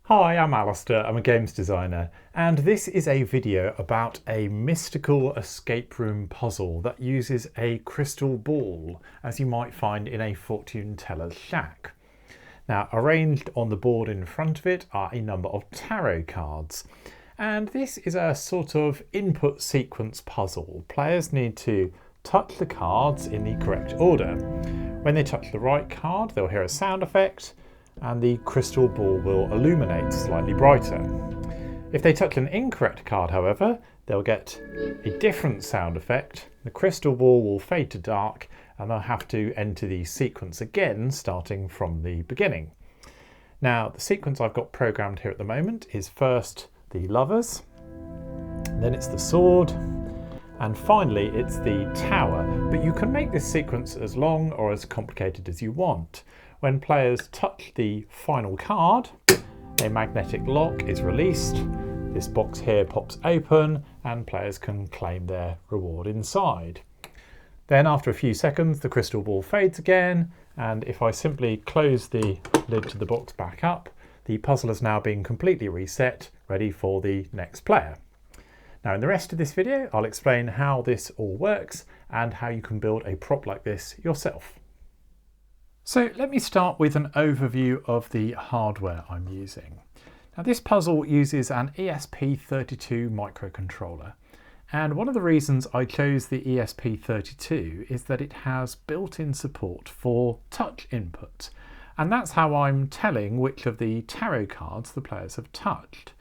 Hi, I'm Alistair, I'm a games designer, and this is a video about a mystical escape room puzzle that uses a crystal ball, as you might find in a fortune teller's shack. Now, arranged on the board in front of it are a number of tarot cards, and this is a sort of input sequence puzzle. Players need to touch the cards in the correct order. When they touch the right card, they'll hear a sound effect, and the crystal ball will illuminate slightly brighter. If they touch an incorrect card, however, they'll get a different sound effect, the crystal ball will fade to dark, and they'll have to enter the sequence again, starting from the beginning. Now, the sequence I've got programmed here at the moment is first the lovers, then it's the sword, and finally it's the tower. But you can make this sequence as long or as complicated as you want. When players touch the final card, a magnetic lock is released. This box here pops open and players can claim their reward inside. Then after a few seconds, the crystal ball fades again, and if I simply close the lid to the box back up, the puzzle has now been completely reset, ready for the next player. Now in the rest of this video, I'll explain how this all works and how you can build a prop like this yourself. So let me start with an overview of the hardware I'm using. Now this puzzle uses an ESP32 microcontroller, and one of the reasons I chose the ESP32 is that it has built-in support for touch input, and that's how I'm telling which of the tarot cards the players have touched.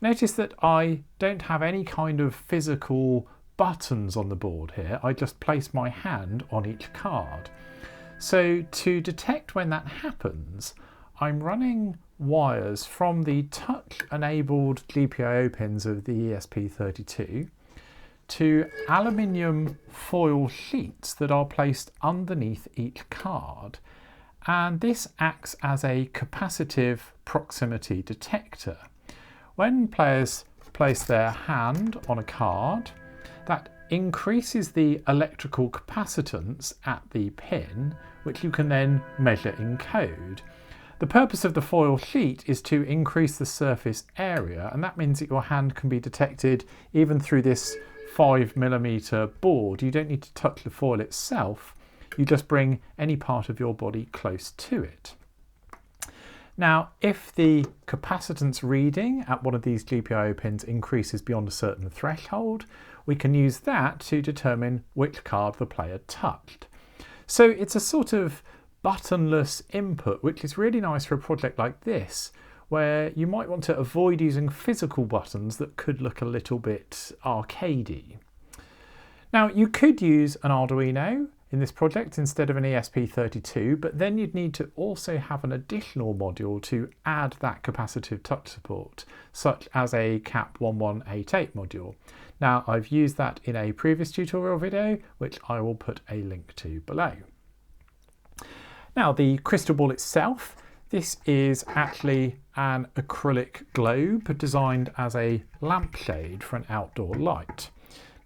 Notice that I don't have any kind of physical buttons on the board here, I just place my hand on each card. So to detect when that happens, I'm running wires from the touch-enabled GPIO pins of the ESP32 to aluminium foil sheets that are placed underneath each card. And this acts as a capacitive proximity detector. When players place their hand on a card, that increases the electrical capacitance at the pin, which you can then measure in code. The purpose of the foil sheet is to increase the surface area, and that means that your hand can be detected even through this 5mm board. You don't need to touch the foil itself, you just bring any part of your body close to it. Now, if the capacitance reading at one of these GPIO pins increases beyond a certain threshold, we can use that to determine which card the player touched. So it's a sort of buttonless input, which is really nice for a project like this, where you might want to avoid using physical buttons that could look a little bit arcadey. Now, you could use an Arduino in this project instead of an ESP32, but then you'd need to also have an additional module to add that capacitive touch support, such as a CAP1188 module. Now, I've used that in a previous tutorial video, which I will put a link to below. Now, the crystal ball itself, this is actually an acrylic globe designed as a lampshade for an outdoor light.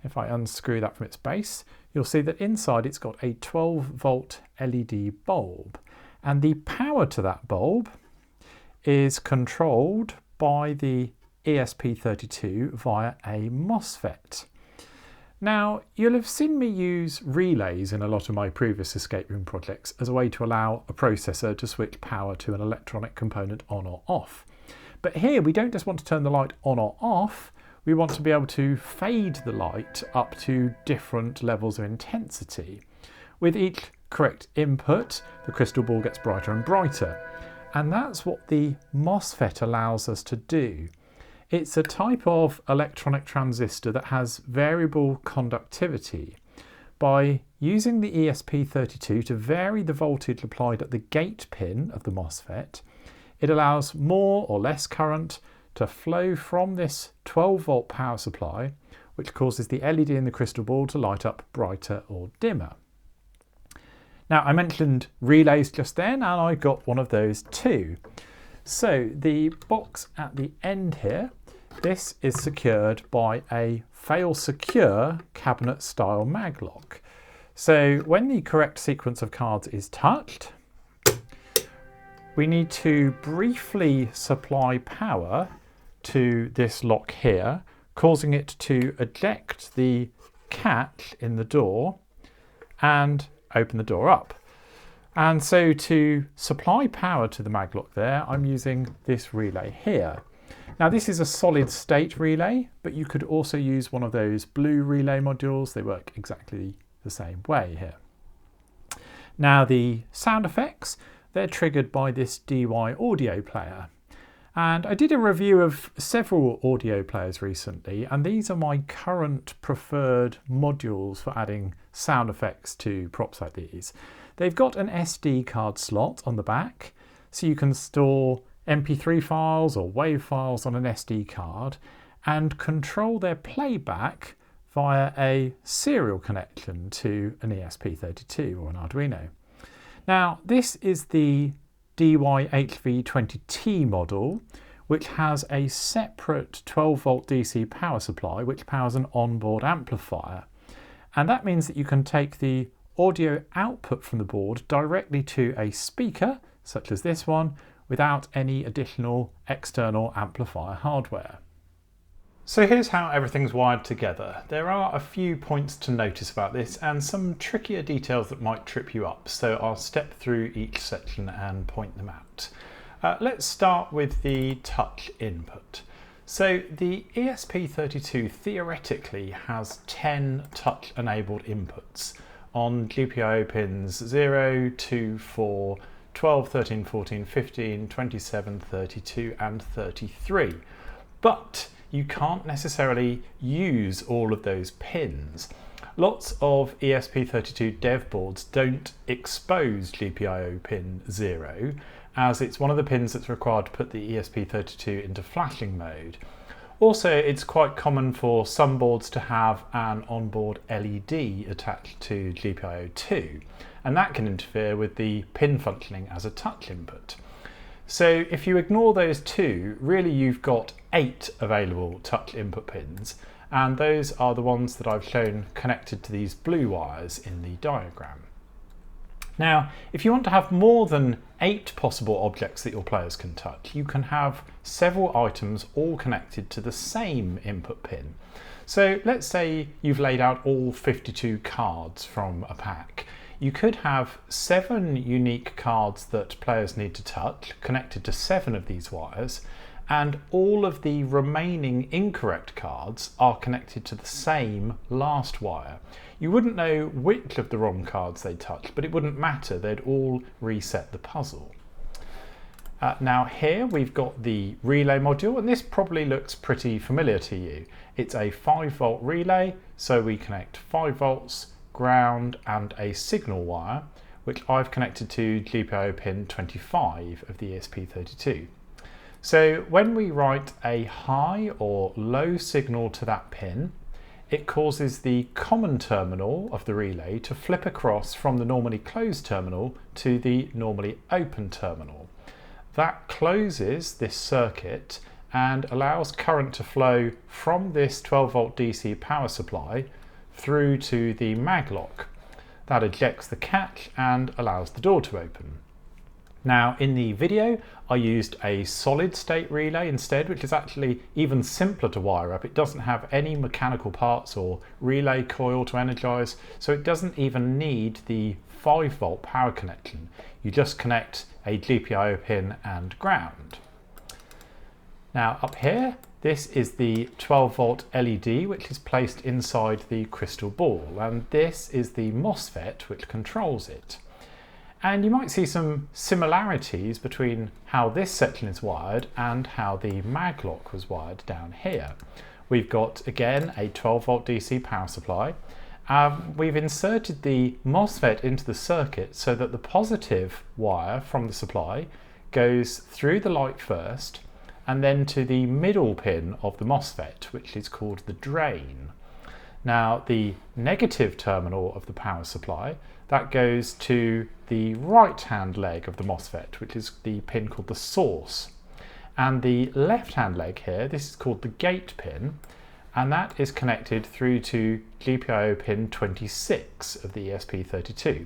If I unscrew that from its base, you'll see that inside it's got a 12-volt LED bulb, and the power to that bulb is controlled by the ESP32 via a MOSFET. Now, you'll have seen me use relays in a lot of my previous escape room projects as a way to allow a processor to switch power to an electronic component on or off. But here we don't just want to turn the light on or off, we want to be able to fade the light up to different levels of intensity. With each correct input, the crystal ball gets brighter and brighter. And that's what the MOSFET allows us to do. It's a type of electronic transistor that has variable conductivity. By using the ESP32 to vary the voltage applied at the gate pin of the MOSFET, it allows more or less current to flow from this 12-volt power supply, which causes the LED in the crystal ball to light up brighter or dimmer. Now, I mentioned relays just then, and I got one of those too. So the box at the end here, this is secured by a fail-secure cabinet-style maglock. So when the correct sequence of cards is touched, we need to briefly supply power to this lock here, causing it to eject the catch in the door and open the door up. And so to supply power to the maglock there, I'm using this relay here. Now this is a solid state relay, but you could also use one of those blue relay modules. They work exactly the same way here. Now the sound effects, they're triggered by this DY audio player. And I did a review of several audio players recently, and these are my current preferred modules for adding sound effects to props like these. They've got an SD card slot on the back, so you can store MP3 files or WAV files on an SD card and control their playback via a serial connection to an ESP32 or an Arduino. Now, this is the DY-HV20T model, which has a separate 12 volt DC power supply which powers an onboard amplifier. And that means that you can take the audio output from the board directly to a speaker, such as this one, without any additional external amplifier hardware. So here's how everything's wired together. There are a few points to notice about this and some trickier details that might trip you up, so I'll step through each section and point them out. Let's start with the touch input. So the ESP32 theoretically has 10 touch enabled inputs on GPIO pins 0, 2, 4, 12, 13, 14, 15, 27, 32 and 33. But you can't necessarily use all of those pins. Lots of ESP32 dev boards don't expose GPIO pin 0, as it's one of the pins that's required to put the ESP32 into flashing mode. Also, it's quite common for some boards to have an onboard LED attached to GPIO2, and that can interfere with the pin functioning as a touch input. So if you ignore those two, really you've got 8 available touch input pins, and those are the ones that I've shown connected to these blue wires in the diagram. Now, if you want to have more than 8 possible objects that your players can touch, you can have several items all connected to the same input pin. So let's say you've laid out all 52 cards from a pack. You could have 7 unique cards that players need to touch, connected to 7 of these wires, and all of the remaining incorrect cards are connected to the same last wire. You wouldn't know which of the wrong cards they touched, but it wouldn't matter, they'd all reset the puzzle. Now here we've got the relay module, and this probably looks pretty familiar to you. It's a 5 volt relay, so we connect 5 volts, ground and a signal wire, which I've connected to GPIO pin 25 of the ESP32. So when we write a high or low signal to that pin, it causes the common terminal of the relay to flip across from the normally closed terminal to the normally open terminal. That closes this circuit and allows current to flow from this 12 volt DC power supply through to the maglock. That ejects the catch and allows the door to open. Now in the video I used a solid state relay instead, which is actually even simpler to wire up. It doesn't have any mechanical parts or relay coil to energize, so it doesn't even need the 5 volt power connection. You just connect a GPIO pin and ground. Now up here, this is the 12 volt LED which is placed inside the crystal ball, and this is the MOSFET which controls it. And you might see some similarities between how this section is wired and how the maglock was wired down here. We've got, again, a 12 volt DC power supply. We've inserted the MOSFET into the circuit so that the positive wire from the supply goes through the light first and then to the middle pin of the MOSFET, which is called the drain. Now the negative terminal of the power supply, that goes to the right hand leg of the MOSFET, which is the pin called the source. And the left hand leg here, this is called the gate pin, and that is connected through to GPIO pin 26 of the ESP32.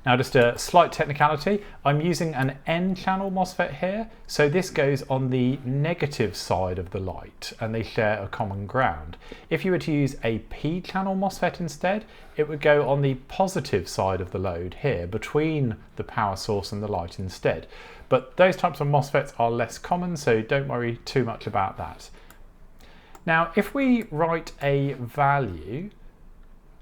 Now just a slight technicality, I'm using an N-channel MOSFET here, so this goes on the negative side of the light and they share a common ground. If you were to use a P-channel MOSFET instead, it would go on the positive side of the load here, between the power source and the light instead. But those types of MOSFETs are less common, so don't worry too much about that. Now if we write a value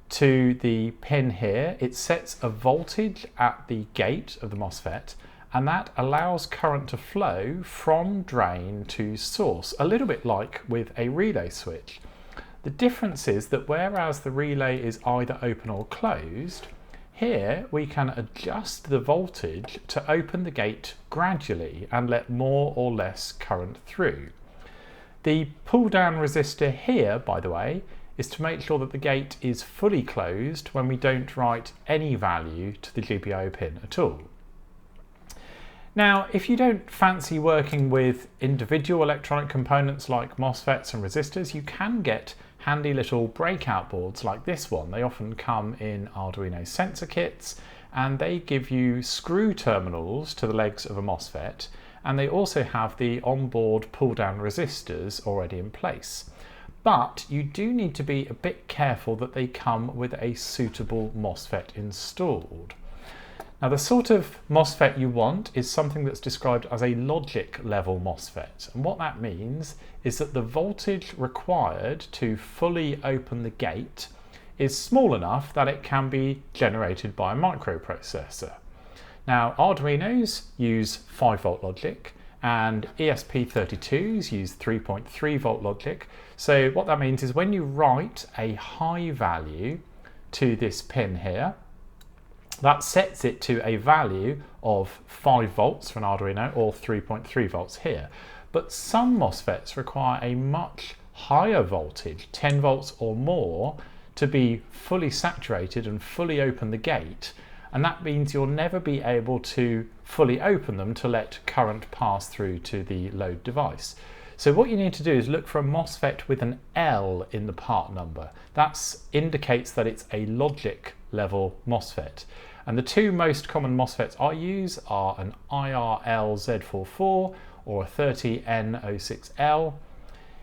to the pin here, it sets a voltage at the gate of the MOSFET, and that allows current to flow from drain to source, a little bit like with a relay switch. The difference is that whereas the relay is either open or closed, here we can adjust the voltage to open the gate gradually and let more or less current through. The pull down resistor here, by the way, is to make sure that the gate is fully closed when we don't write any value to the GPIO pin at all. Now, if you don't fancy working with individual electronic components like MOSFETs and resistors, you can get handy little breakout boards like this one. They often come in Arduino sensor kits, and they give you screw terminals to the legs of a MOSFET, and they also have the onboard pull-down resistors already in place. But you do need to be a bit careful that they come with a suitable MOSFET installed. Now the sort of MOSFET you want is something that's described as a logic level MOSFET, and what that means is that the voltage required to fully open the gate is small enough that it can be generated by a microprocessor. Now Arduinos use 5 volt logic, and ESP32s use 3.3 volt logic. So what that means is when you write a high value to this pin here, that sets it to a value of 5 volts for an Arduino or 3.3 volts here. But some MOSFETs require a much higher voltage, 10 volts or more, to be fully saturated and fully open the gate. And that means you'll never be able to fully open them to let current pass through to the load device. So what you need to do is look for a MOSFET with an L in the part number. That indicates that it's a logic level MOSFET. And the two most common MOSFETs I use are an IRL-Z44 or a 30N06L.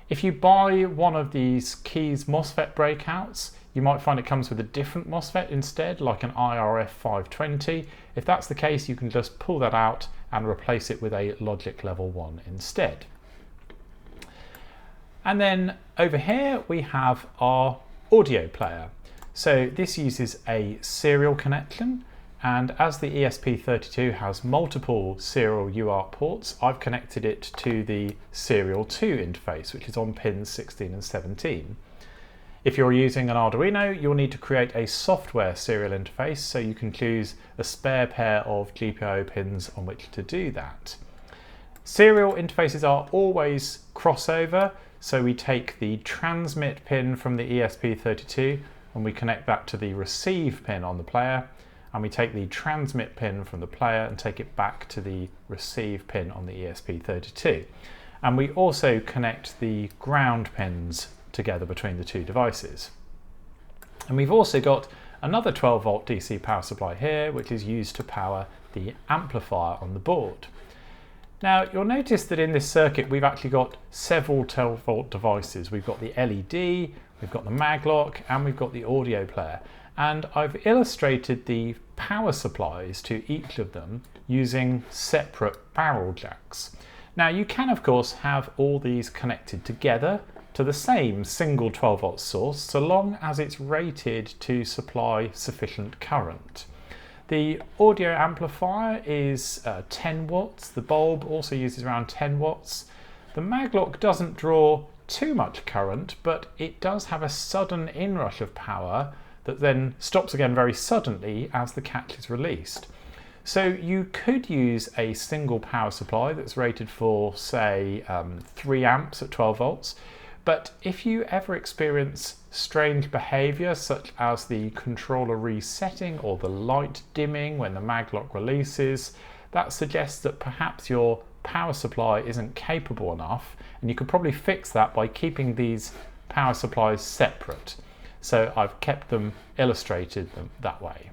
If you buy one of these Keys MOSFET breakouts, you might find it comes with a different MOSFET instead, like an IRF520. If that's the case, you can just pull that out and replace it with a logic level 1 instead. And then over here we have our audio player. So this uses a serial connection, and as the ESP32 has multiple serial UART ports, I've connected it to the serial 2 interface, which is on pins 16 and 17. If you're using an Arduino, you'll need to create a software serial interface, so you can choose a spare pair of GPIO pins on which to do that. Serial interfaces are always crossover, so we take the transmit pin from the ESP32 and we connect that to the receive pin on the player, and we take the transmit pin from the player and take it back to the receive pin on the ESP32. And we also connect the ground pins together between the two devices. And we've also got another 12 volt DC power supply here, which is used to power the amplifier on the board. Now you'll notice that in this circuit we've actually got several 12 volt devices. We've got the LED, we've got the maglock, and we've got the audio player. And I've illustrated the power supplies to each of them using separate barrel jacks. Now you can of course have all these connected together to the same single 12 volt source, so long as it's rated to supply sufficient current. The audio amplifier is 10 watts, the bulb also uses around 10 watts. The maglock doesn't draw too much current, but it does have a sudden inrush of power that then stops again very suddenly as the catch is released. So you could use a single power supply that's rated for, say, 3 amps at 12 volts. But if you ever experience strange behavior, such as the controller resetting or the light dimming when the maglock releases, that suggests that perhaps your power supply isn't capable enough, and you could probably fix that by keeping these power supplies separate. So I've kept them illustrated that way.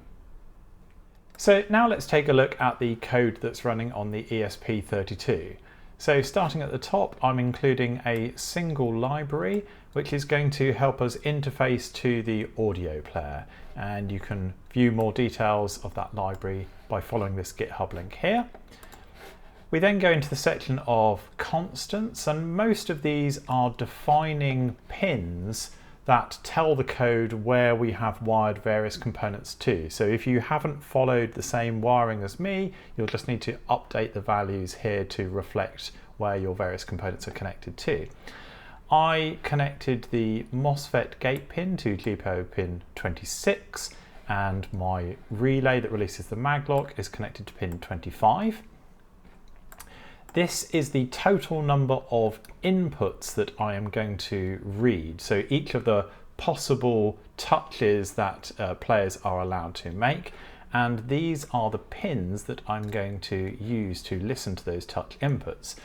So now let's take a look at the code that's running on the ESP32. So starting at the top, I'm including a single library which is going to help us interface to the audio player, and you can view more details of that library by following this GitHub link here. We then go into the section of constants, and most of these are defining pins that tell the code where we have wired various components to. So if you haven't followed the same wiring as me, you'll just need to update the values here to reflect where your various components are connected to. I connected the MOSFET gate pin to GPIO pin 26, and my relay that releases the maglock is connected to pin 25. This is the total number of inputs that I am going to read. So each of the possible touches that players are allowed to make. And these are the pins that I'm going to use to listen to those touch inputs.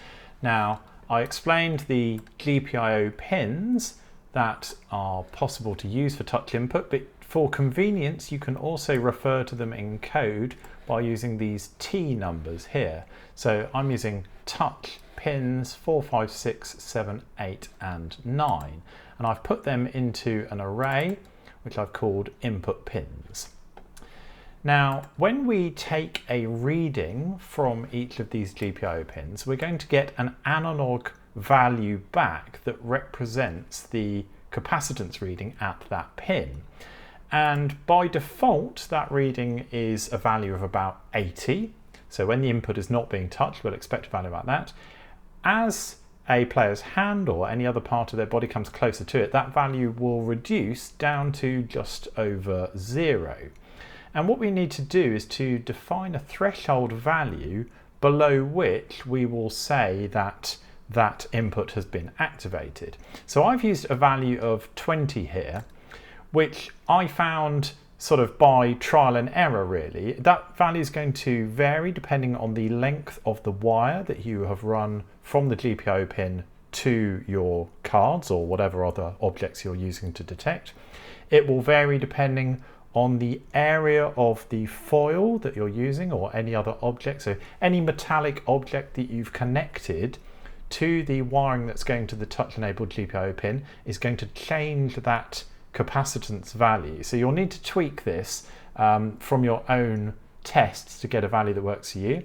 Now, I explained the GPIO pins that are possible to use for touch input, but for convenience, you can also refer to them in code by using these T numbers here. So I'm using touch pins 4, 5, 6, 7, 8, and 9. And I've put them into an array, which I've called input pins. Now, when we take a reading from each of these GPIO pins, we're going to get an analog value back that represents the capacitance reading at that pin. And by default, that reading is a value of about 80. So when the input is not being touched, we'll expect a value about that. As a player's hand or any other part of their body comes closer to it, that value will reduce down to just over 0. And what we need to do is to define a threshold value below which we will say that that input has been activated. So I've used a value of 20 here, which I found sort of by trial and error really. That value is going to vary depending on the length of the wire that you have run from the GPIO pin to your cards or whatever other objects you're using to detect. It will vary depending on the area of the foil that you're using or any other object. So any metallic object that you've connected to the wiring that's going to the touch-enabled GPIO pin is going to change that capacitance value. So you'll need to tweak this from your own tests to get a value that works for you.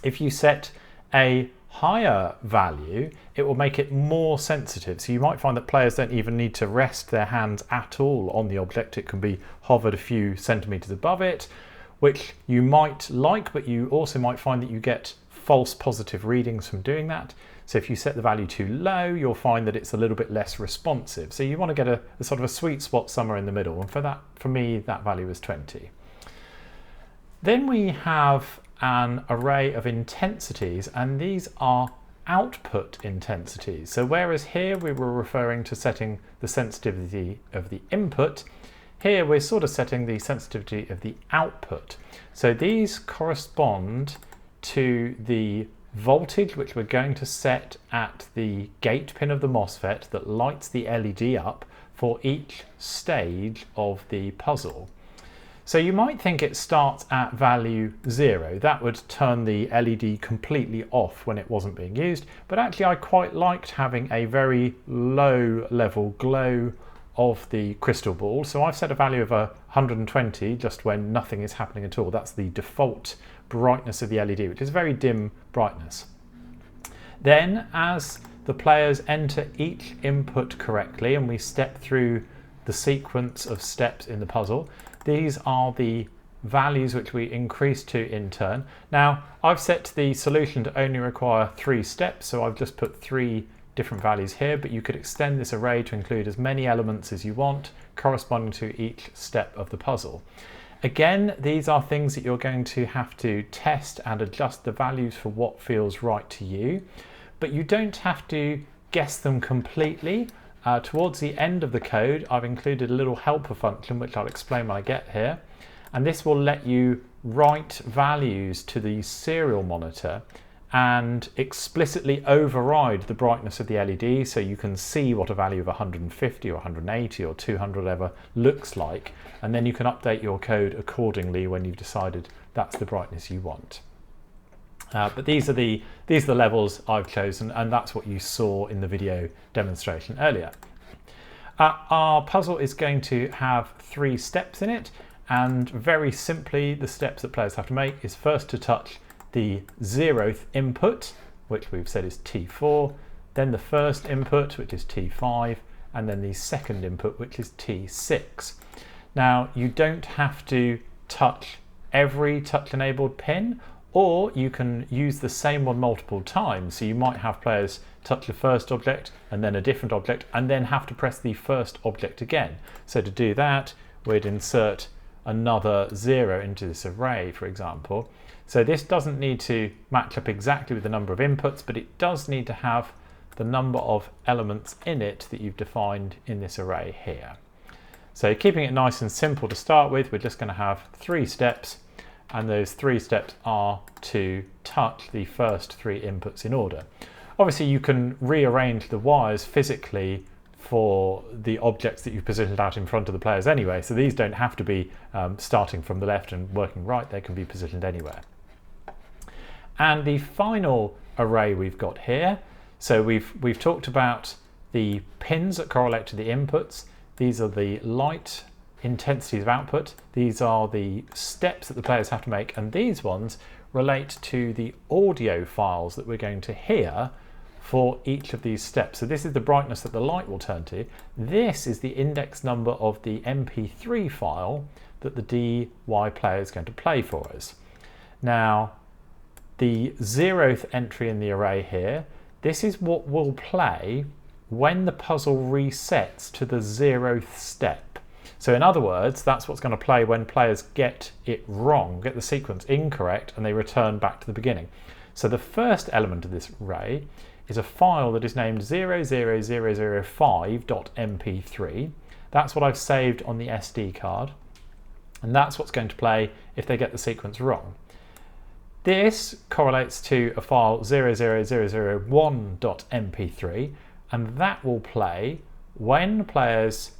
If you set a higher value, it will make it more sensitive. So you might find that players don't even need to rest their hands at all on the object. It can be hovered a few centimeters above it, which you might like, but you also might find that you get false positive readings from doing that. So if you set the value too low, you'll find that it's a little bit less responsive. So you want to get a sort of a sweet spot somewhere in the middle. And for me, that value is 20. Then we have an array of intensities, and these are output intensities. So whereas here we were referring to setting the sensitivity of the input, here we're sort of setting the sensitivity of the output. So these correspond to the voltage which we're going to set at the gate pin of the MOSFET that lights the LED up for each stage of the puzzle. So you might think it starts at value 0. That would turn the LED completely off when it wasn't being used, but actually I quite liked having a very low level glow of the crystal ball. So I've set a value of 120 just when nothing is happening at all. That's the default brightness of the LED, which is very dim brightness. Then as the players enter each input correctly and we step through the sequence of steps in the puzzle, these are the values which we increase to in turn. Now I've set the solution to only require 3 steps, so I've just put 3 different values here, but you could extend this array to include as many elements as you want corresponding to each step of the puzzle. Again, these are things that you're going to have to test and adjust the values for what feels right to you, but you don't have to guess them completely. Towards the end of the code, I've included a little helper function, which I'll explain when I get here, and this will let you write values to the serial monitor and explicitly override the brightness of the LED so you can see what a value of 150 or 180 or 200 whatever looks like, and then you can update your code accordingly when you've decided that's the brightness you want. But these are the levels I've chosen, and that's what you saw in the video demonstration earlier. Our puzzle is going to have 3 steps in it, and very simply the steps that players have to make is first to touch the 0th input, which we've said is T4, then the first input, which is T5, and then the second input, which is T6. Now, you don't have to touch every touch-enabled pin, or you can use the same one multiple times. So you might have players touch the first object and then a different object and then have to press the first object again. So to do that, we'd insert another 0 into this array, for example. So this doesn't need to match up exactly with the number of inputs, but it does need to have the number of elements in it that you've defined in this array here. So keeping it nice and simple to start with, we're just going to have 3 steps, and those 3 steps are to touch the first 3 inputs in order. Obviously you can rearrange the wires physically for the objects that you've positioned out in front of the players anyway, so these don't have to be starting from the left and working right, they can be positioned anywhere. And the final array we've got here, so we've talked about the pins that correlate to the inputs. These are the light intensities of output. These are the steps that the players have to make, and these ones relate to the audio files that we're going to hear for each of these steps. So this is the brightness that the light will turn to. This is the index number of the MP3 file that the DY player is going to play for us. Now, the 0th entry in the array here, this is what will play when the puzzle resets to the 0th step. So in other words, that's what's going to play when players get it wrong, get the sequence incorrect, and they return back to the beginning. So the first element of this array is a file that is named 00005.mp3. That's what I've saved on the SD card, and that's what's going to play if they get the sequence wrong. This correlates to a file 00001.mp3, and that will play when players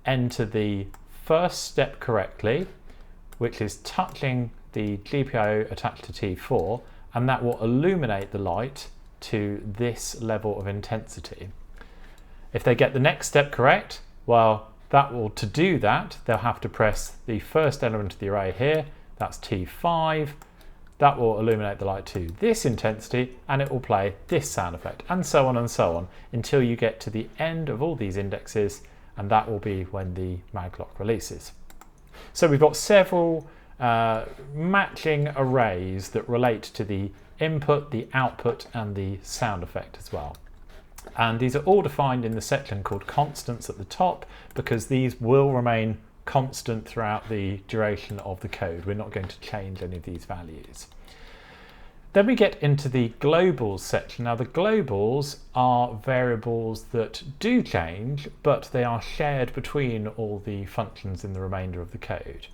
enter the first step correctly, which is touching the GPIO attached to T4, and that will illuminate the light to this level of intensity. If they get the next step correct, well, to do that, they'll have to press the first element of the array here, that's T5, that will illuminate the light to this intensity, and it will play this sound effect, and so on until you get to the end of all these indexes, and that will be when the maglock releases. So we've got several matching arrays that relate to the input, the output, and the sound effect as well. And these are all defined in the section called constants at the top, because these will remain constant throughout the duration of the code. We're not going to change any of these values. Then we get into the globals section. Now the globals are variables that do change, but they are shared between all the functions in the remainder of the code.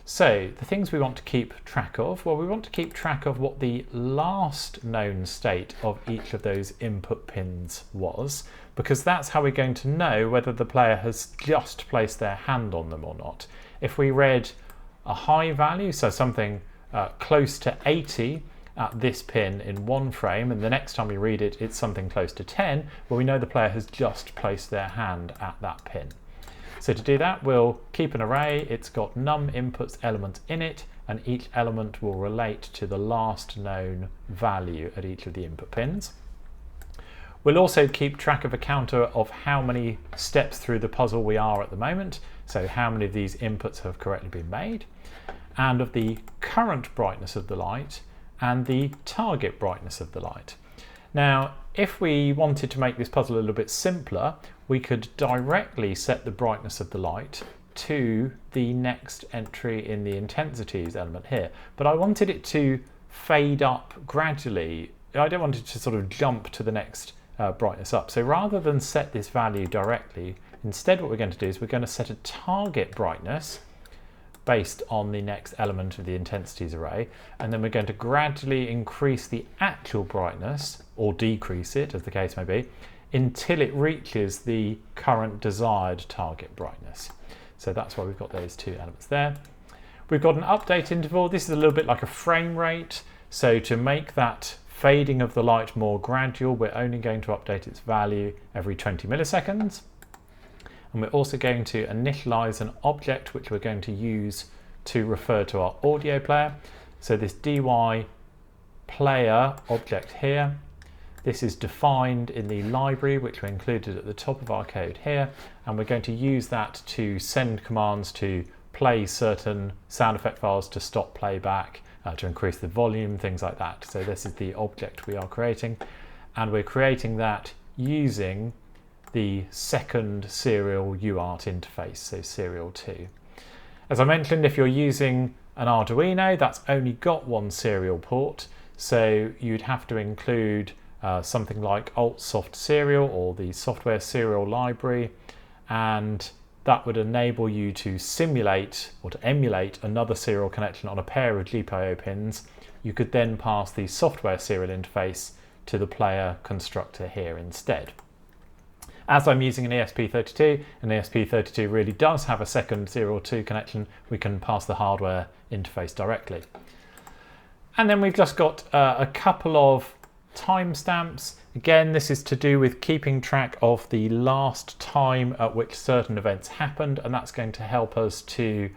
So the things we want to keep track of, well, we want to keep track of what the last known state of each of those input pins was, because that's how we're going to know whether the player has just placed their hand on them or not. If we read a high value, so something close to 80 at this pin in one frame, and the next time we read it, it's something close to 10, well, we know the player has just placed their hand at that pin. So to do that, we'll keep an array. It's got num inputs element in it, and each element will relate to the last known value at each of the input pins. We'll also keep track of a counter of how many steps through the puzzle we are at the moment, so how many of these inputs have correctly been made, and of the current brightness of the light and the target brightness of the light. Now, if we wanted to make this puzzle a little bit simpler, we could directly set the brightness of the light to the next entry in the intensities element here, but I wanted it to fade up gradually. I don't want it to sort of jump to the next brightness up. So rather than set this value directly, instead what we're going to do is we're going to set a target brightness based on the next element of the intensities array, and then we're going to gradually increase the actual brightness, or decrease it as the case may be, until it reaches the current desired target brightness. So that's why we've got those two elements there. We've got an update interval. This is a little bit like a frame rate, so to make that fading of the light more gradual, we're only going to update its value every 20 milliseconds. And we're also going to initialize an object which we're going to use to refer to our audio player. So this dy player object here, this is defined in the library which we included at the top of our code here, and we're going to use that to send commands to play certain sound effect files, to stop playback, to increase the volume, things like that. So this is the object we are creating, and we're creating that using the second serial UART interface, so serial 2. As I mentioned, if you're using an Arduino, that's only got one serial port, so you'd have to include something like AltSoft Serial or the software serial library, and that would enable you to simulate or to emulate another serial connection on a pair of GPIO pins. You could then pass the software serial interface to the player constructor here instead. As I'm using an ESP32, and ESP32 really does have a second serial 2 connection, we can pass the hardware interface directly. And then we've just got a couple of timestamps. Again, this is to do with keeping track of the last time at which certain events happened, and that's going to help us to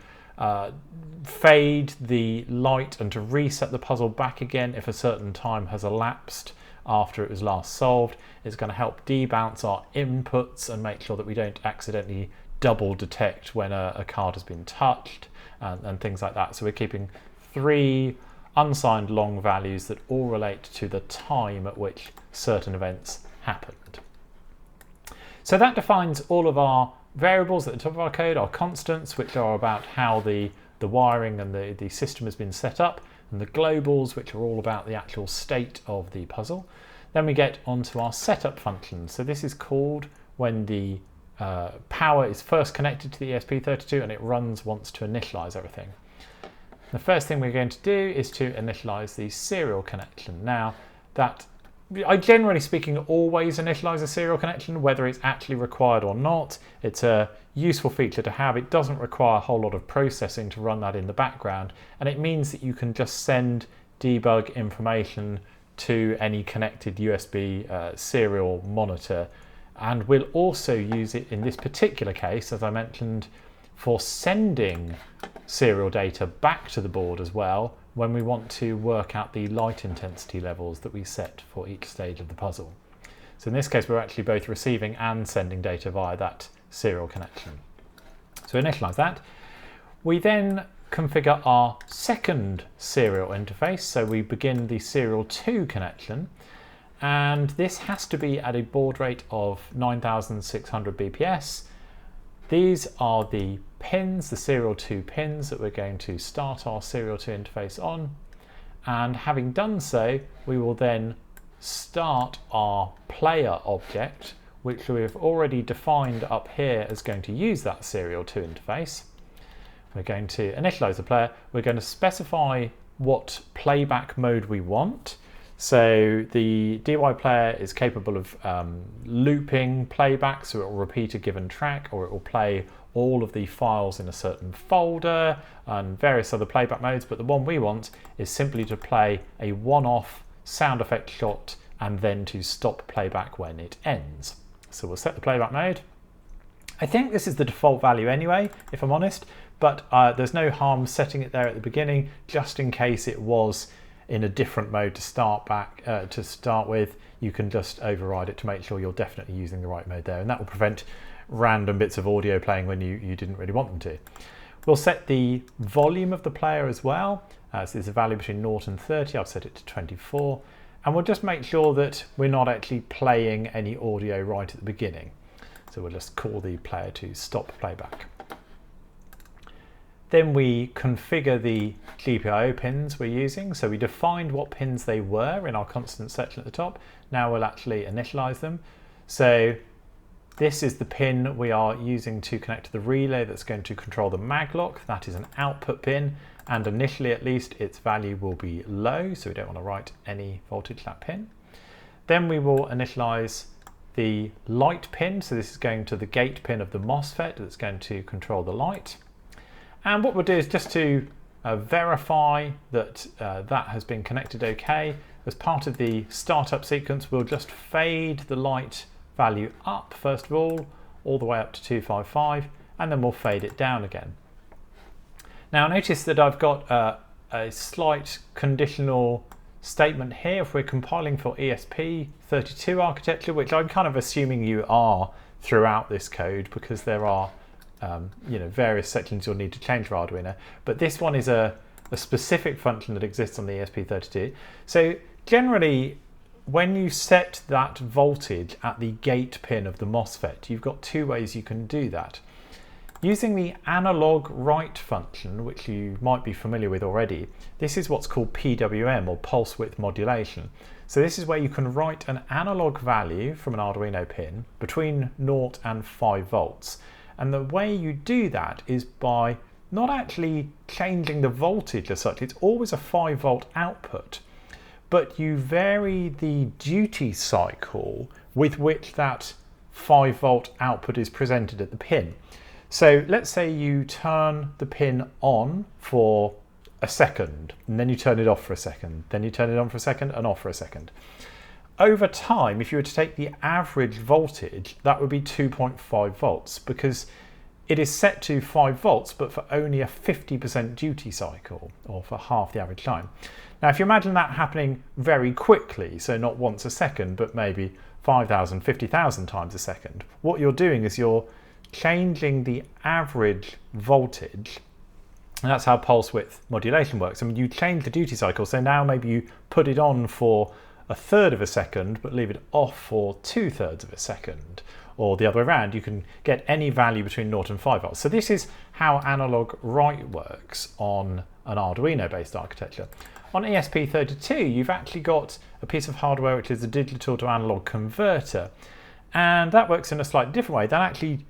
fade the light and to reset the puzzle back again if a certain time has elapsed after it was last solved. It's going to help debounce our inputs and make sure that we don't accidentally double detect when a card has been touched and things like that. So we're keeping 3 unsigned long values that all relate to the time at which certain events happened. So that defines all of our variables at the top of our code, our constants, which are about how the wiring and the system has been set up, and the globals, which are all about the actual state of the puzzle. Then we get onto our setup functions. So this is called when the power is first connected to the ESP32 and it runs once to initialize everything. The first thing we're going to do is to initialize the serial connection. Now, that I generally speaking always initialize a serial connection, whether it's actually required or not. It's a useful feature to have. It doesn't require a whole lot of processing to run that in the background, and it means that you can just send debug information to any connected USB serial monitor, and we'll also use it in this particular case, as I mentioned, for sending serial data back to the board as well when we want to work out the light intensity levels that we set for each stage of the puzzle. So in this case, we're actually both receiving and sending data via that serial connection. So initialize that. We then configure our second serial interface. So we begin the serial 2 connection, and this has to be at a baud rate of 9600 BPS. These are the pins, the serial 2 pins that we're going to start our serial 2 interface on. And having done so, we will then start our player object, which we've already defined up here as going to use that serial 2 interface. We're going to initialize the player. We're going to specify what playback mode we want. So the DY player is capable of looping playback, so it will repeat a given track, or it will play all of the files in a certain folder and various other playback modes, but the one we want is simply to play a one-off sound effect shot and then to stop playback when it ends. So we'll set the playback mode. I think this is the default value anyway, if I'm honest, but there's no harm setting it there at the beginning, just in case it was in a different mode to start with. You can just override it to make sure you're definitely using the right mode there, and that will prevent random bits of audio playing when you didn't really want them to. We'll set the volume of the player as well. So there's a value between 0 and 30. I've set it to 24, and we'll just make sure that we're not actually playing any audio right at the beginning. So we'll just call the player to stop playback. Then we configure the GPIO pins we're using. So we defined what pins they were in our constant section at the top. Now we'll actually initialize them. So This is the pin we are using to connect to the relay that's going to control the maglock. That is an output pin, and initially at least its value will be low, so we don't want to write any voltage to that pin. Then we will initialize the light pin, so this is going to the gate pin of the MOSFET that's going to control the light. And what we'll do is just to verify that that has been connected okay, as part of the startup sequence we'll just fade the light value up first of all the way up to 255, and then we'll fade it down again. Now notice that I've got a slight conditional statement here. If we're compiling for ESP32 architecture, which I'm kind of assuming you are throughout this code because there are various sections you'll need to change for Arduino, but this one is a specific function that exists on the ESP32. So generally, when you set that voltage at the gate pin of the MOSFET, you've got two ways you can do that. Using the analog write function, which you might be familiar with already, this is what's called PWM, or pulse width modulation. So this is where you can write an analog value from an Arduino pin between 0 and 5 volts. And the way you do that is by not actually changing the voltage as such. It's always a 5 volt output, but you vary the duty cycle with which that 5 volt output is presented at the pin. So let's say you turn the pin on for a second, and then you turn it off for a second, then you turn it on for a second and off for a second. Over time, if you were to take the average voltage, that would be 2.5 volts, because it is set to 5 volts, but for only a 50% duty cycle, or for half the average time. Now, if you imagine that happening very quickly, so not once a second, but maybe 5,000, 50,000 times a second, what you're doing is you're changing the average voltage, and that's how pulse width modulation works. I mean, you change the duty cycle, so now maybe you put it on for a third of a second, but leave it off for 2/3 of a second, or the other way around. You can get any value between 0 and 5 volts. So this is how analog write works on an Arduino based architecture. On ESP32, you've actually got a piece of hardware which is a digital to analog converter, and that works in a slightly different way. That actually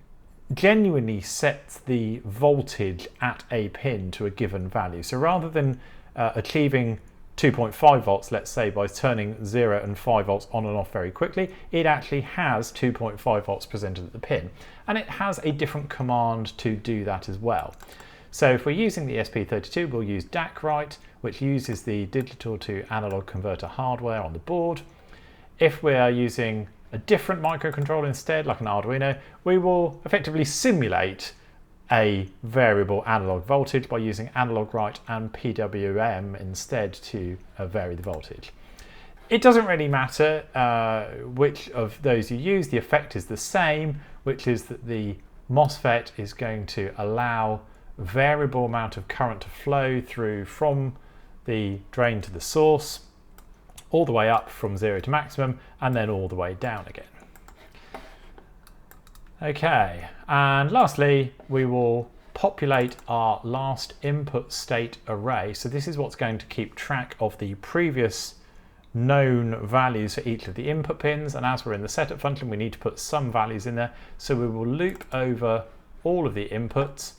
genuinely sets the voltage at a pin to a given value. So rather than achieving 2.5 volts, let's say, by turning 0 and 5 volts on and off very quickly, it actually has 2.5 volts presented at the pin, and it has a different command to do that as well. So if we're using the ESP32, we'll use DAC write, which uses the digital to analog converter hardware on the board. If we are using a different microcontroller instead, like an Arduino, we will effectively simulate a variable analog voltage by using analog write and PWM instead to vary the voltage. It doesn't really matter which of those you use, the effect is the same, which is that the MOSFET is going to allow variable amount of current to flow through from the drain to the source, all the way up from 0 to maximum, and then all the way down again. Okay, and lastly, we will populate our last input state array. So this is what's going to keep track of the previous known values for each of the input pins, and as we're in the setup function, we need to put some values in there. So we will loop over all of the inputs.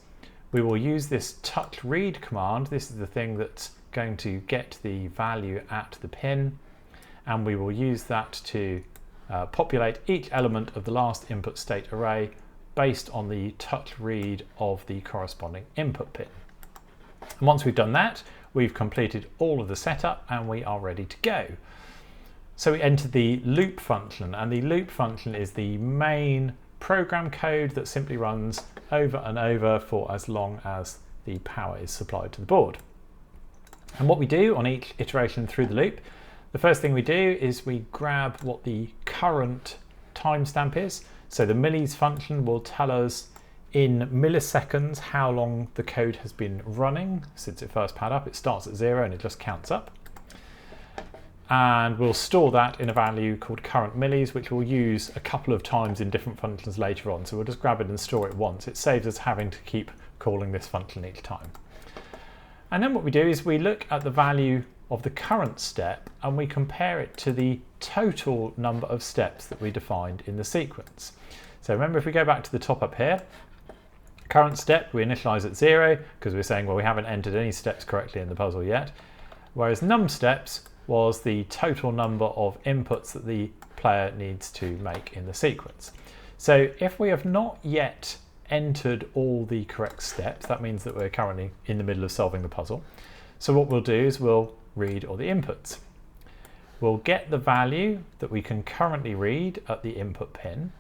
We will use this touch read command. This is the thing that's going to get the value at the pin, and we will use that to populate each element of the last input state array based on the touch read of the corresponding input pin. And once we've done that, we've completed all of the setup and we are ready to go. So we enter the loop function, and the loop function is the main program code that simply runs over and over for as long as the power is supplied to the board. And what we do on each iteration through the loop, the first thing we do is we grab what the current timestamp is. So the millis function will tell us in milliseconds how long the code has been running since it first powered up. It starts at 0 and it just counts up. And we'll store that in a value called current millis, which we'll use a couple of times in different functions later on. So we'll just grab it and store it once. It saves us having to keep calling this function each time. And then what we do is we look at the value of the current step and we compare it to the total number of steps that we defined in the sequence. So remember, if we go back to the top up here, current step we initialize at 0 because we're saying, well, we haven't entered any steps correctly in the puzzle yet, whereas num steps was the total number of inputs that the player needs to make in the sequence. So if we have not yet entered all the correct steps, that means that we're currently in the middle of solving the puzzle. So what we'll do is we'll read all the inputs. We'll get the value that we can currently read at the input pin.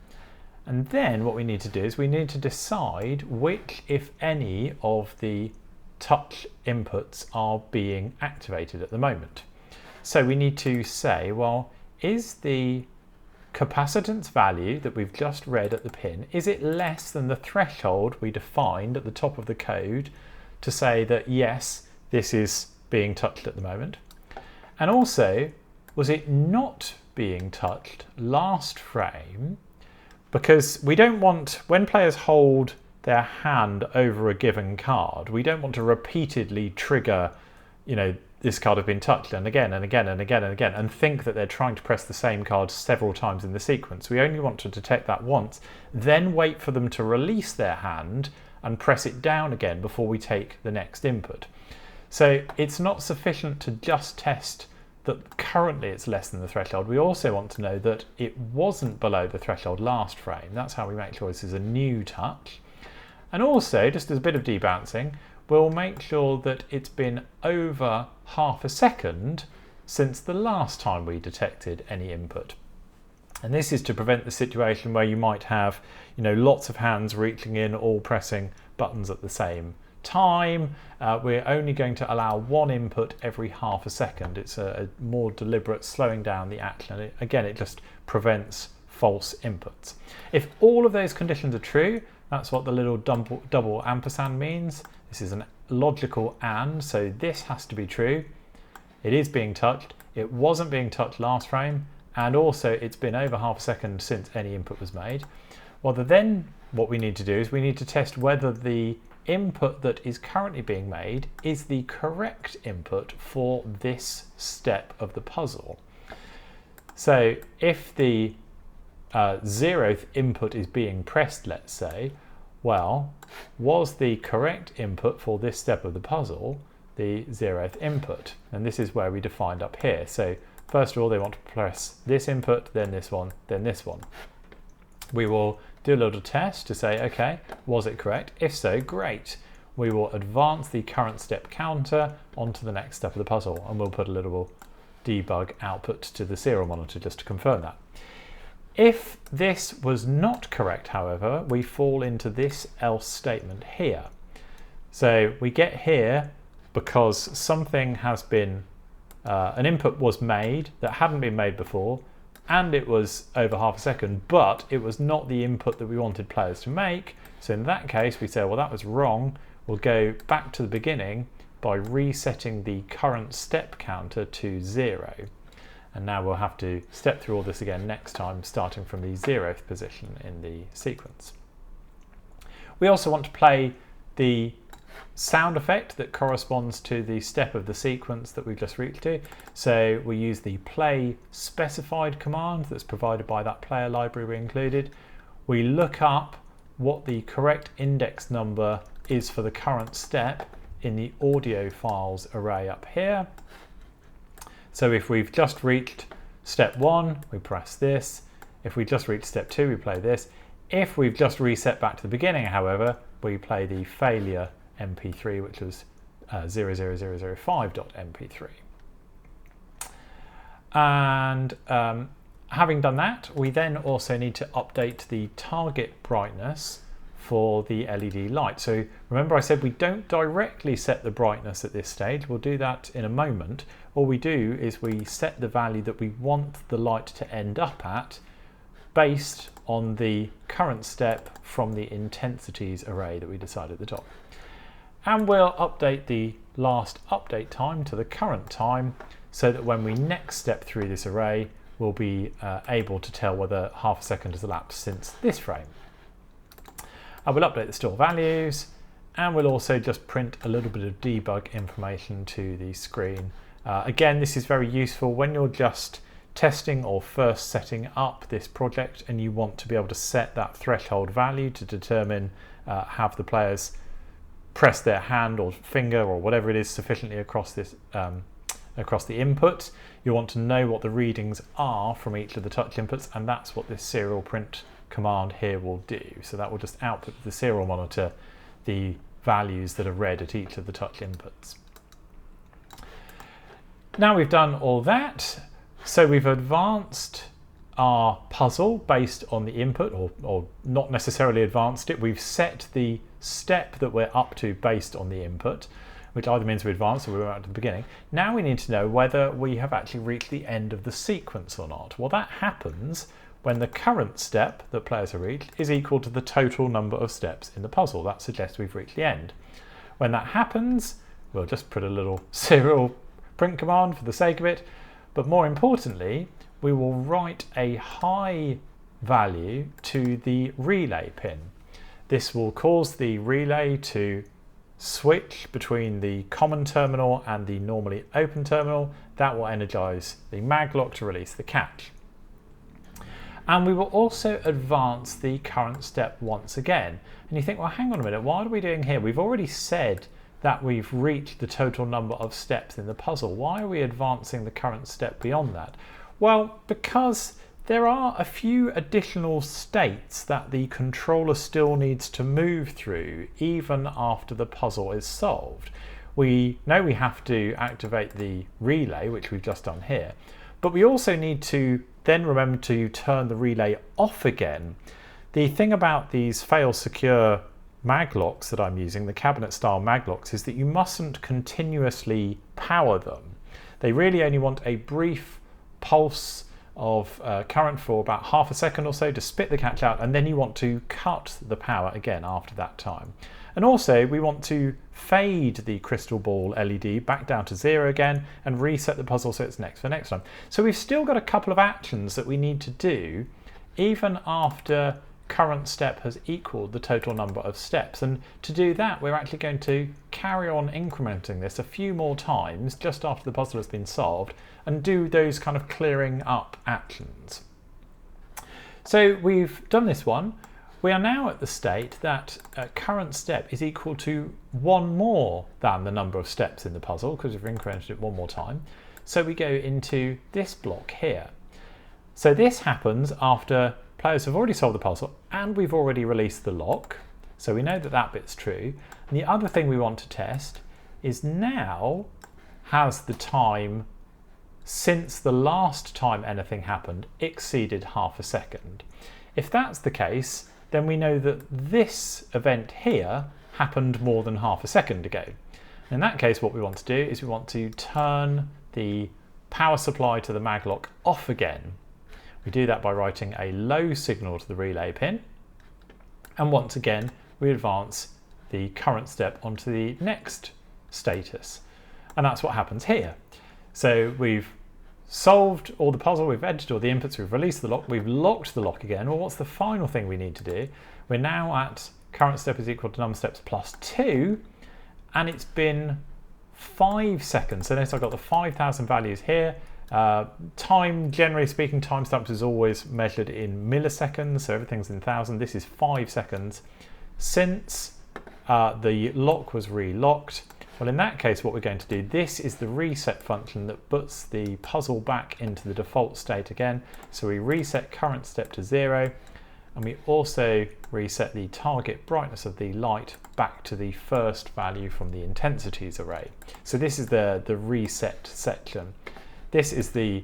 And then what we need to do is we need to decide which, if any, of the touch inputs are being activated at the moment. So we need to say, well, is the capacitance value that we've just read at the pin, is it less than the threshold we defined at the top of the code to say that yes, this is being touched at the moment? And also, was it not being touched last frame? Because we don't want, when players hold their hand over a given card, we don't want to repeatedly trigger, this card has been touched and again and again and again and again, and think that they're trying to press the same card several times in the sequence. We only want to detect that once, then wait for them to release their hand and press it down again before we take the next input. So it's not sufficient to just test that currently it's less than the threshold. We also want to know that it wasn't below the threshold last frame. That's how we make sure this is a new touch. And also, just as a bit of debouncing, we'll make sure that it's been over half a second since the last time we detected any input. And this is to prevent the situation where you might have, lots of hands reaching in, all pressing buttons at the same time. We're only going to allow one input every half a second. It's a more deliberate slowing down the action. Again, it just prevents false inputs. If all of those conditions are true, that's what the little double ampersand means. This is a logical and, so this has to be true. It is being touched. It wasn't being touched last frame, and also it's been over half a second since any input was made. Well, then what we need to do is we need to test whether the input that is currently being made is the correct input for this step of the puzzle. So if the 0th input is being pressed, let's say, well, was the correct input for this step of the puzzle the 0th input? And this is where we defined up here. So first of all, they want to press this input, then this one, then this one. We will do a little test to say, okay, was it correct? If so, great. We will advance the current step counter onto the next step of the puzzle, and we'll put a little debug output to the serial monitor just to confirm that. If this was not correct, however, we fall into this else statement here. So we get here because something has been, an input was made that hadn't been made before, and it was over half a second, but it was not the input that we wanted players to make. So in that case, we say, well, that was wrong. We'll go back to the beginning by resetting the current step counter to 0. And now we'll have to step through all this again next time, starting from the 0th position in the sequence. We also want to play the sound effect that corresponds to the step of the sequence that we've just reached to. So we use the play specified command that's provided by that player library we included. We look up what the correct index number is for the current step in the audio files array up here. So if we've just reached step 1, we press this. If we just reached step 2, we play this. If we've just reset back to the beginning, however, we play the failure MP3, which was 00005.mp3. And having done that, we then also need to update the target brightness for the LED light. So remember I said we don't directly set the brightness at this stage. We'll do that in a moment. All we do is we set the value that we want the light to end up at based on the current step from the intensities array that we decided at the top. And we'll update the last update time to the current time so that when we next step through this array, we'll be able to tell whether half a second has elapsed since this frame. We'll update the store values, and we'll also just print a little bit of debug information to the screen Again, this is very useful when you're just testing or first setting up this project and you want to be able to set that threshold value to determine have the players press their hand or finger or whatever it is sufficiently across this across the input. You want to know what the readings are from each of the touch inputs, and that's what this serial print command here will do. So that will just output the serial monitor the values that are read at each of the touch inputs. Now we've done all that, so we've advanced our puzzle based on the input, or not necessarily advanced it. We've set the step that we're up to based on the input, which either means we advanced or we went back to the beginning. Now we need to know whether we have actually reached the end of the sequence or not. Well, that happens when the current step that players have reached is equal to the total number of steps in the puzzle. That suggests we've reached the end. When that happens, we'll just put a little serial print command for the sake of it, but more importantly, we will write a high value to the relay pin. This will cause the relay to switch between the common terminal and the normally open terminal. That will energize the maglock to release the catch. And we will also advance the current step once again. And you think, well, hang on a minute, what are we doing here? We've already said that we've reached the total number of steps in the puzzle. Why are we advancing the current step beyond that? Well, because there are a few additional states that the controller still needs to move through even after the puzzle is solved. We know we have to activate the relay, which we've just done here, but we also need to then remember to turn the relay off again. The thing about these fail secure maglocks that I'm using, the cabinet style maglocks, is that you mustn't continuously power them. They really only want a brief pulse of current for about half a second or so to spit the catch out, and then you want to cut the power again after that time. And also we want to fade the crystal ball LED back down to 0 again and reset the puzzle so it's next for next time. So we've still got a couple of actions that we need to do even after current step has equaled the total number of steps, and to do that we're actually going to carry on incrementing this a few more times just after the puzzle has been solved and do those kind of clearing up actions. So we've done this one. We are now at the state that current step is equal to one more than the number of steps in the puzzle because we've incremented it one more time. So we go into this block here. So this happens after players have already solved the puzzle and we've already released the lock. So we know that that bit's true. And the other thing we want to test is now has the time since the last time anything happened exceeded half a second. If that's the case, then we know that this event here happened more than half a second ago. In that case, what we want to do is we want to turn the power supply to the maglock off again. We do that by writing a low signal to the relay pin, and once again we advance the current step onto the next status, and that's what happens here. So we've solved all the puzzle, we've edited all the inputs, we've released the lock, we've locked the lock again. Well, what's the final thing we need to do? We're now at current step is equal to number steps plus 2, and it's been 5 seconds. So notice I've got the 5,000 values here. Time, generally speaking, timestamps is always measured in milliseconds, so everything's in 1,000. This is 5 seconds since the lock was relocked. Well, in that case, what we're going to do, this is the reset function that puts the puzzle back into the default state again. So we reset current step to 0, and we also reset the target brightness of the light back to the first value from the intensities array. So this is the reset section. This is the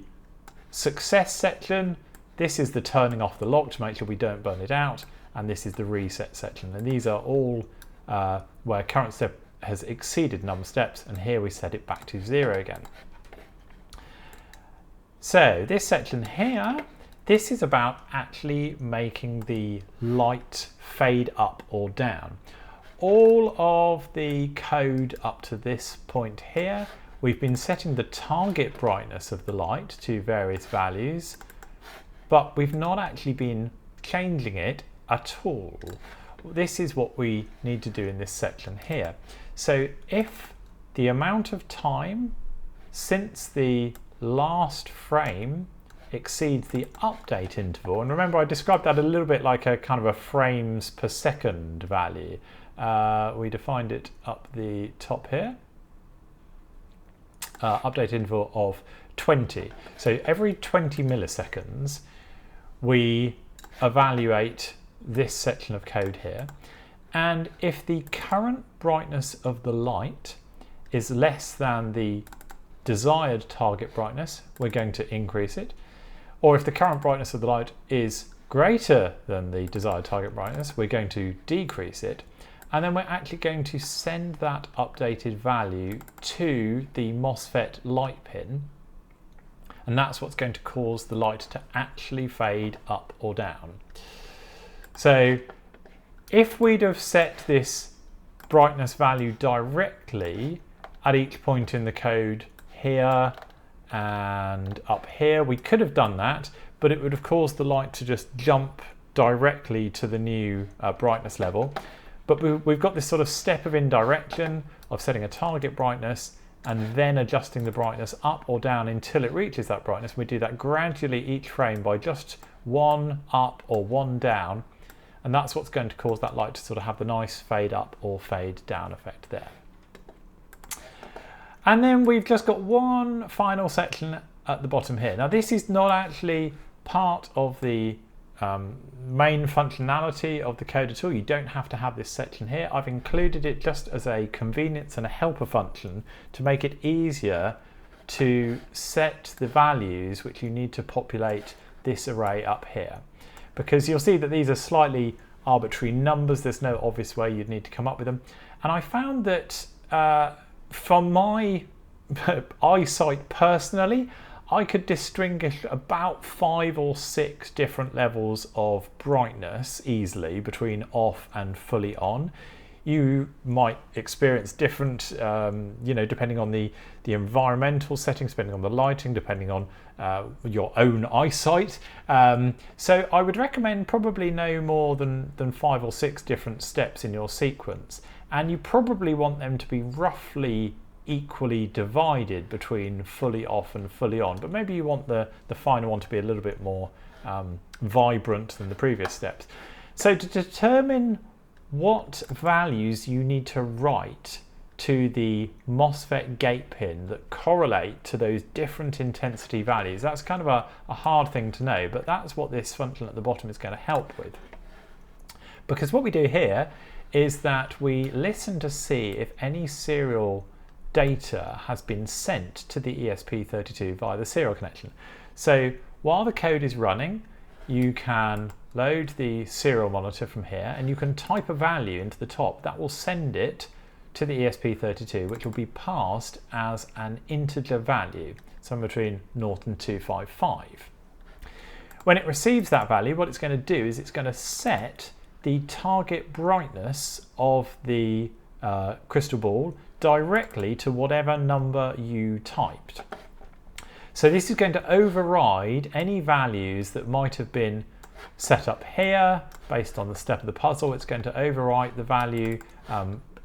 success section. This is the turning off the lock to make sure we don't burn it out. And this is the reset section. And these are all where current step has exceeded number of steps, and here we set it back to 0 again. So this section here, this is about actually making the light fade up or down. All of the code up to this point here, we've been setting the target brightness of the light to various values, but we've not actually been changing it at all. This is what we need to do in this section here. So if the amount of time since the last frame exceeds the update interval, and remember I described that a little bit like a kind of a frames per second value. We defined it up the top here. Update interval of 20. So every 20 milliseconds we evaluate this section of code here, and if the current brightness of the light is less than the desired target brightness, we're going to increase it, or if the current brightness of the light is greater than the desired target brightness, we're going to decrease it. And then we're actually going to send that updated value to the MOSFET light pin, and that's what's going to cause the light to actually fade up or down. So if we'd have set this brightness value directly at each point in the code here and up here, we could have done that, but it would have caused the light to just jump directly to the new brightness level. But we've got this sort of step of indirection of setting a target brightness and then adjusting the brightness up or down until it reaches that brightness. We do that gradually each frame by just one up or one down, and that's what's going to cause that light to sort of have the nice fade up or fade down effect there. And then we've just got one final section at the bottom here. Now this is not actually part of the main functionality of the code at all. You don't have to have this section here. I've included it just as a convenience and a helper function to make it easier to set the values which you need to populate this array up here, because you'll see that these are slightly arbitrary numbers. There's no obvious way you'd need to come up with them, and I found that from my eyesight personally, I could distinguish about 5 or 6 different levels of brightness easily between off and fully on. You might experience different, depending on the environmental settings, depending on the lighting, depending on your own eyesight. So I would recommend probably no more than 5 or 6 different steps in your sequence, and you probably want them to be roughly equally divided between fully off and fully on, but maybe you want the final one to be a little bit more vibrant than the previous steps. So to determine what values you need to write to the MOSFET gate pin that correlate to those different intensity values, that's kind of a hard thing to know, but that's what this function at the bottom is going to help with. Because what we do here is that we listen to see if any serial data has been sent to the ESP32 via the serial connection. So while the code is running, you can load the serial monitor from here and you can type a value into the top that will send it to the ESP32, which will be passed as an integer value, somewhere between 0 and 255. When it receives that value, what it's going to do is it's going to set the target brightness of the crystal ball directly to whatever number you typed. So this is going to override any values that might have been set up here based on the step of the puzzle. It's going to overwrite the value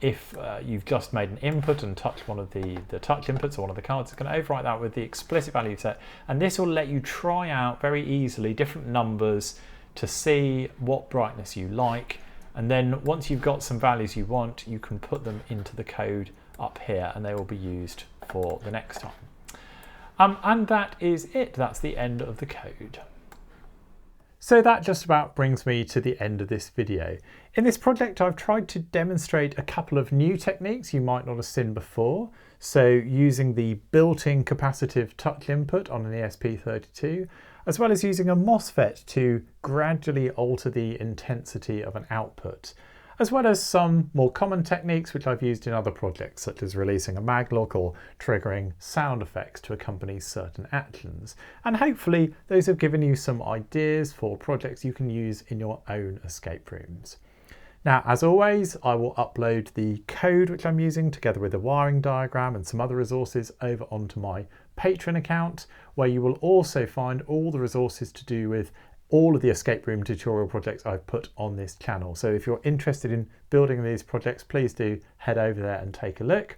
if you've just made an input and touched one of the touch inputs or one of the cards. It's going to overwrite that with the explicit value set, and this will let you try out very easily different numbers to see what brightness you like. And then once you've got some values you want, you can put them into the code up here and they will be used for the next time. And that is it. That's the end of the code. So that just about brings me to the end of this video. In this project, I've tried to demonstrate a couple of new techniques you might not have seen before. So using the built-in capacitive touch input on an ESP32, as well as using a MOSFET to gradually alter the intensity of an output, as well as some more common techniques which I've used in other projects, such as releasing a maglock or triggering sound effects to accompany certain actions. And hopefully those have given you some ideas for projects you can use in your own escape rooms. Now, as always, I will upload the code which I'm using together with a wiring diagram and some other resources over onto my Patreon account, where you will also find all the resources to do with all of the escape room tutorial projects I've put on this channel. So if you're interested in building these projects, please do head over there and take a look.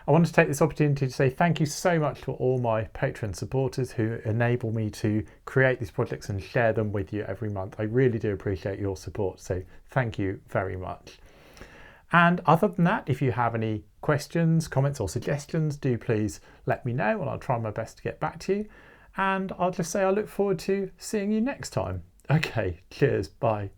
I want to take this opportunity to say thank you so much to all my Patreon supporters who enable me to create these projects and share them with you every month. I really do appreciate your support, so thank you very much. And other than that, if you have any questions, comments or suggestions, do please let me know and I'll try my best to get back to you. And I'll just say I look forward to seeing you next time. Okay, cheers, bye.